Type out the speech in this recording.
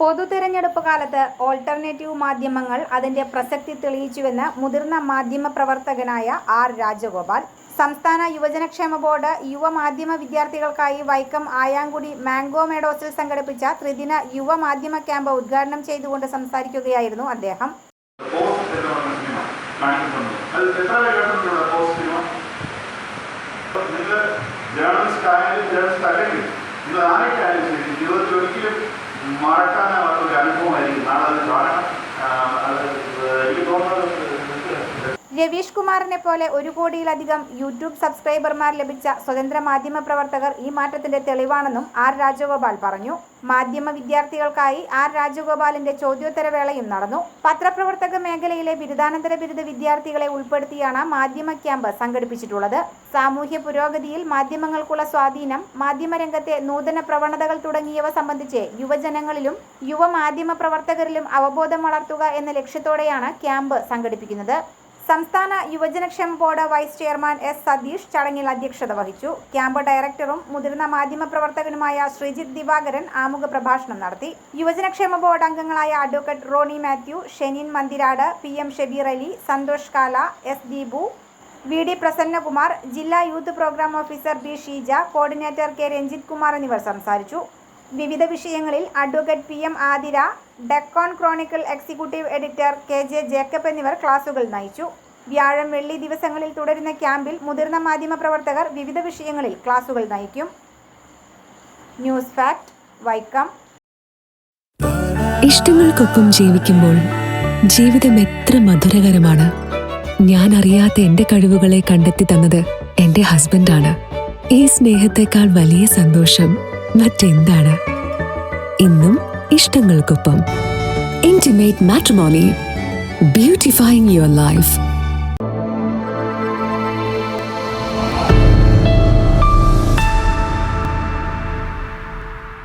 പൊതുതെരഞ്ഞെടുപ്പ് കാലത്ത് ഓൾട്ടർനേറ്റീവ് മാധ്യമങ്ങൾ അതിന്റെ പ്രസക്തി തെളിയിച്ചുവെന്ന് മുതിർന്ന മാധ്യമപ്രവർത്തകനായ ആർ രാജഗോപാൽ. സംസ്ഥാന യുവജനക്ഷേമ ബോർഡ് യുവമാധ്യമ വിദ്യാർത്ഥികൾക്കായി വൈക്കം ആയാങ്കുടി മാംഗോ മെഡോസിൽ സംഘടിപ്പിച്ച ത്രിദിന യുവമാധ്യമ ക്യാമ്പ് ഉദ്ഘാടനം ചെയ്തുകൊണ്ട് സംസാരിക്കുകയായിരുന്നു അദ്ദേഹം. മറക്കാനാവാത്തൊരു അനുഭവമായിരിക്കും. നാളെ അത് കാണണം. എനിക്ക് തോന്നുന്നത് രവീഷ് കുമാറിനെ പോലെ 1 കോടിയിലധികം യൂട്യൂബ് സബ്സ്ക്രൈബർമാർ ലഭിച്ച സ്വതന്ത്ര മാധ്യമ പ്രവർത്തകർ ഈ മാറ്റത്തിന്റെ തെളിവാണെന്നും ആർ രാജഗോപാൽ പറഞ്ഞു. മാധ്യമ വിദ്യാർത്ഥികൾക്കായി ആർ രാജഗോപാലിന്റെ ചോദ്യോത്തരവേളയും നടന്നു. പത്രപ്രവർത്തക മേഖലയിലെ ബിരുദാനന്തര ബിരുദ വിദ്യാർത്ഥികളെ ഉൾപ്പെടുത്തിയാണ് മാധ്യമ ക്യാമ്പ് സംഘടിപ്പിച്ചിട്ടുള്ളത്. സാമൂഹ്യ പുരോഗതിയിൽ മാധ്യമങ്ങൾക്കുള്ള സ്വാധീനം, മാധ്യമരംഗത്തെ നൂതന പ്രവണതകൾ തുടങ്ങിയവ സംബന്ധിച്ച് യുവജനങ്ങളിലും യുവമാധ്യമ പ്രവർത്തകരിലും അവബോധം വളർത്തുക എന്ന ലക്ഷ്യത്തോടെയാണ് ക്യാമ്പ് സംഘടിപ്പിക്കുന്നത്. സംസ്ഥാന യുവജനക്ഷേമ board vice chairman S Satheesh ചടങ്ങിൽ അധ്യക്ഷത വഹിച്ചു. ക്യാമ്പ് ഡയറക്ടറും മുതിർന്ന മാധ്യമ പ്രവർത്തകനുമായ ശ്രീജിത്ത് ദിവാകരൻ ആമുഖ പ്രഭാഷണം നടത്തി. യുവജനക്ഷേമ ബോർഡ് അംഗങ്ങളായ advocate Roni Mathew, Shenin Mandirat, PM Shabeer Ali, Santhosh Kala, S Deepu, VD Prasannakumar, ജില്ലാ youth program officer B Sheeja, coordinator K Ranjith Kumar എന്നിവർ സംസാരിച്ചു. വിവിധ വിഷയങ്ങളിൽ advocate PM Athira, Deccan chronicle executive editor KJ Jacob എന്നിവർ ക്ലാസുകൾ നയിച്ചു. വ്യാഴം, വെള്ളി ദിവസങ്ങളിൽ തുടരുന്ന ക്യാമ്പിൽ മുതിർന്ന മാധ്യമ പ്രവർത്തകർ വിവിധ വിഷയങ്ങളിൽ ക്ലാസുകൾ നയിക്കും. News fact, Vaikom. ഇഷ്ടങ്ങൾക്കൊപ്പം ജീവിക്കുമ്പോൾ ജീവിതം എത്ര മധുരകരമാണ്. ഞാൻ അറിയാത്ത എന്റെ കഴിവുകളെ കണ്ടെത്തി തന്നത് എന്റെ ഹസ്ബൻഡാണ്. ഈ സ്നേഹത്തെക്കാൾ വലിയ സന്തോഷം മറ്റെന്താണ്? ഇന്നും ഇഷ്ടങ്ങൾക്കൊപ്പം. Intimate matrimony, beautifying your life.